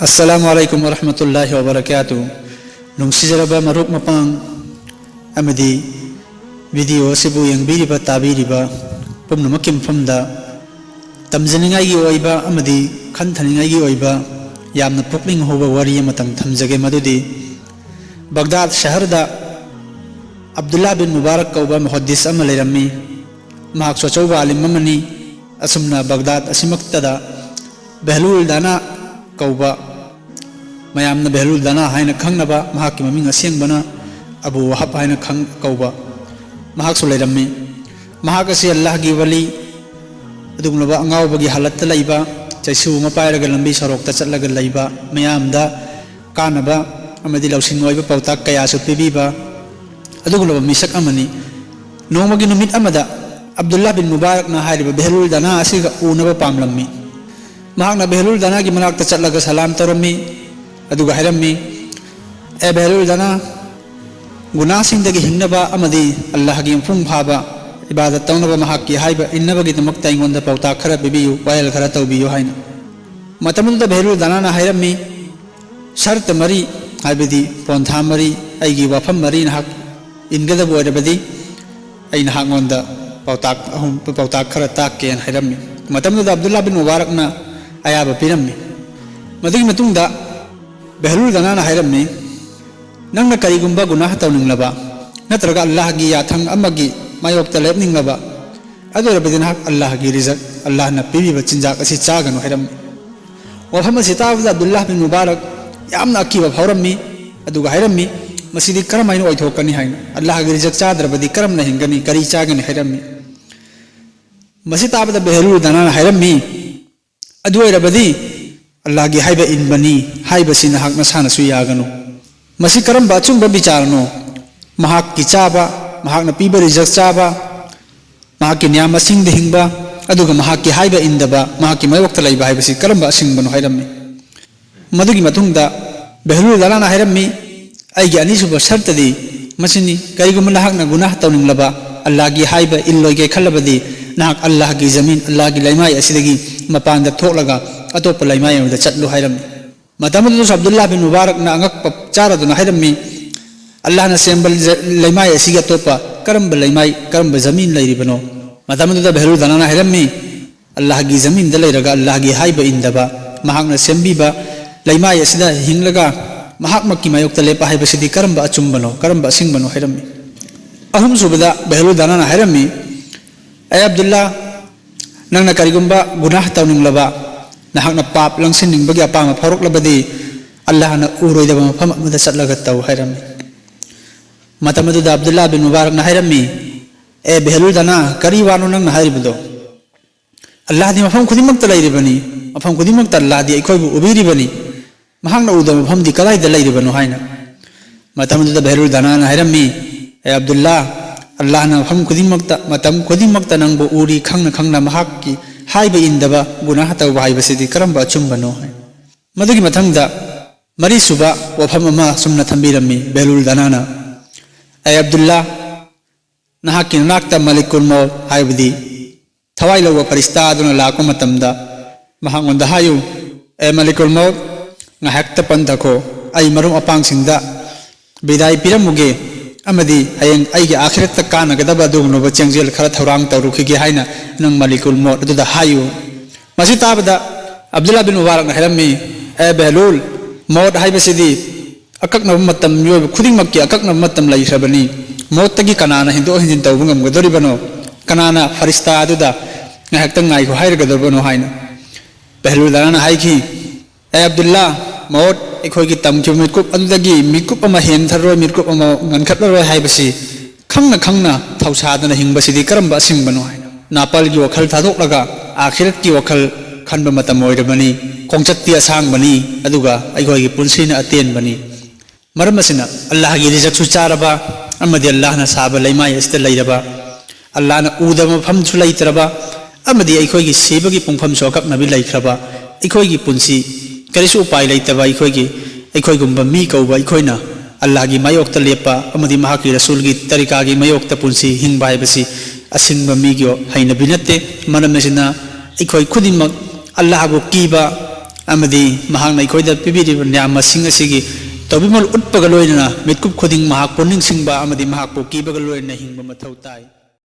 अस्सलामुअलैकुम वरहमतुल्लाहि वबरकातुहू नुंसीजरबा मरुक मपांग अमदी वीडियो सिबु यंगबीरिबा ताबीरिबा पुमनमक्कि मफमदा तमजनिंगाई ओइबा अमदी खंथनिंगाई ओइबा यामना पुकलिंग होबा वरी अमतंग थमजगे मदुदी बगदाद शहरदा अब्दुल्ला बिन मुबारक कौबा मुहद्दिस अमा लेरम्मी महाक सोचौबा आलिम अमनी असुमना बगदाद असिमक्तदा बहलुल दाना कौबा मयामना बहलुल दाना हाइना खंगनबा महाकी ममिंग असेंगबना अबू वहाब हाइना खंग कौबा महाक सो लेरम्मी महाक असी अल्लाह की वली अदुगुलबा अंगावबगी हालत लैबा चैसु मा पायरगा लंबी सरोकता चलगा लैबा मयामदा कानबा अमदी लौसिंग ओइबा पौताक कयासु पिबीबा अदुगुलबा मिसक अमनी नोमगी नुमित अमदा अब्दुल्ला बिन मुबारक ना हारिबा बहलुल दाना असिगा उनबा पामलम्मी महाकना बहलुल दाना की मनाक्ता चलगा सलाम तौरम्मी अदुगा हायरम्मी ए बहलुल दाना गुनासिंदगी हिंगनबा अमदी अल्लाह की मफुंग फाबा इबादत तौनबा महाकी हाइबा इन्नबगी दमक्ता इंगोंदा पौता खरा बिबियु वायल खरा तौबियु हाइना मतमुदा बहलुल दाना ना हायरम्मी शर्त मरी हाइबदी पोंथा मरी आइगी वाफम मरी नहाक इनगदब ओइरबदी आई नहागोंदा पौता अहुम पौता खरा ताकेन हायरम्मी मतमुदा अब्दुल्ला बिन मुबारक ना अयाबा पिरम्मी मदुगी मतुंगदा बहलुल दाना ना हायरम्मी नंगना करिगुंबा गुनाह तौनिंगलबा नत्रगा अल्लाह की याथंग अमगी मायोक्ता लेपनिंगलबा अदुरबदी नहाक अल्लाह की रिजक अल्लाह ना पिबीबा चिंजाक असि चागनु हायरम्मी वफम असि ताबदा अब्दुल्ला बिन मुबारक यामना अकीबा फावरम्मी अदुगा हायरम्मी मसीदी करमाइनो ओइथोकनी हाइना अल्लाह की रिजक चाद्रबदी करमना हिंगनी करी चागनी हायरम्मी मसी ताबदा बहलुल दाना ना हायरम्मी अदुरबदी अल्लाह की हाइबा इनबनी हाइबसी नहाक नसानसु यागनु मसी करम्बा अचुंबा विचारनो महाक की चाबा महाक ना पीबा रिजक चाबा महाक की न्याम सिंग हिंगबा अदुगा महाक की हाइबा इनदबा महाक की मायोक्ता लैबा हाइबसी करम्बा असिंगबनो हायरम्मी मदुगी मतुंगदा बहलुल दाना ना हायरम्मी आइगी अनिसुबा शर्तदी मसिनी करिगुम नहाकना गुनाह तौनिंगलबा अल्लाह की हाइबा इल्लोइगे खल्लबदी नहाक अल्लाह की जमीन अल्लाह की लैमाई असिदगी मपान थोलगा अतोप लैमाई अमदा चटलु हायरम्मी मतमदुस अब्दुल्ला बिन मुबारक ना अंगक चारदुना हायरम्मी अल्लाह ना सेंबल लैमाई असिगी अतोपा करम्ब लैमाई करम्ब जमीन लैरिबनो मतमदुदा बहलुल दाना ना हायरम्मी अल्लाह की जमीन द लैरगा अल्लाह की हाइबा इनदबा महाकना सेंबीबा लैमाई असिदा हिंगलगा महाक मक्की मायोक्ता लेपा हाइबसिदी करम्बा अचुंबनो करम्बा असिंगबनो हायरम्मी अहुम सुबदा बहलुल दाना ना हायरम्मी ए अब्दुल्ला नंगना करिगुंबा गुनाह तौनिंगलबा नहाकना पाप लंसिनिंगबगी अपामा फौरकलबदी अल्लाह ना उरोइदबा मफम अमदा चटलगा तौ हायरम्मी मतमदुदा अब्दुल्ला बिन मुबारक ना हायरम्मी ए बहलुल दाना करी वानो नंगना हायरिबदो अल्लाह दी मफम खुदिमक्ता लैरिबनी मफम खुदिमक्ता अल्लाह दी अखोइबु उबिरिबनी महाकना उदब मफम दी कलाइदा लैरिबनो हायना मतमदुदा बहलुल दाना ना हायरम्मी ए अब्दुल्ला अल्लाह ना मफम खुदिमक्ता मतम खुदिमक्ता नंगबु उरी खंगना खंगना महाकी हाइबा इनदबा गुनाह तौबा हाइबसिदी करम्बा अचुंबनो हाय मदुगी मथंगदा मरी सुबा वफम अमा सुमना थंबीरम्मी बहलुल दाना ना ए अब्दुल्ला नहाकी नाक्ता मलिकुल मौत हाइबदी थवाई लौबा फरिश्ता अदुना लाको मतमदा महांगोंदा हायु ए मलिकुल मौत ngahakta panthako ai marum apang singda bidai piramuge amadi hayeng aigi akhirat ta kana gadaba dugno ba chengjel khara thorang tawrukhige haina nang malikul maut aduda hayu masi tabada abdullah bin mubarak na harammi e behlul maut haibasidi akakna matam yob khuding makki akakna matam lai sabani maut tagi kanana hindo hinjin tawbungam gadori bano kanana farista aduda ngahakta ngai ko hair gadorbono haina behlul dana haiki e abdullah मौत अखोगी तमचु मिकुप अंदगी मिकुप अमा हेन thorough मिकुप अमा ngनखतरो हाइबसी खंगना खंगना थौसादना हिंबसिदी करम्बा सिंगबनो हाय नापल की वखल थादोकलगा आखिरत की वखल खनब मतम ओइरबनी खोंचत्ती असांगबनी अदुगा अखोगी पुनसिना अतेनबनी मरमसिना अल्लाह की रिजक सुचारबा अमदि अल्लाह ना साबा लैमाय अस्ते लैरबा अल्लाह ना उदम फम सु लैतरबा अमदि अखोगी सेबगी पुंफम सोकक नबी लैखरबा अखोगी पुनसी करिसु उपाय लैतबा अखोइगुंबा मी कौबा अखोइना अल्लाह की मायोक्ता लेपा अमदि महाकी रसूल की तरीका की मायोक्ता पुंसी हिंगबा हाइबसी असिंगबा मीगियो हैनबि नते मनमसिना अखोइ खुदिमक अल्लाह को कीबा अमदी महांगना इखोइदा पिबिरिबा न्याम मसिंग असिगी तौबिमल उत्पगा लोइना मितकुप खुदिंग महाक पुनिंग सिंगबा अमदी महाक पोकीबगा लोइना हिंगबा मथौ ताई।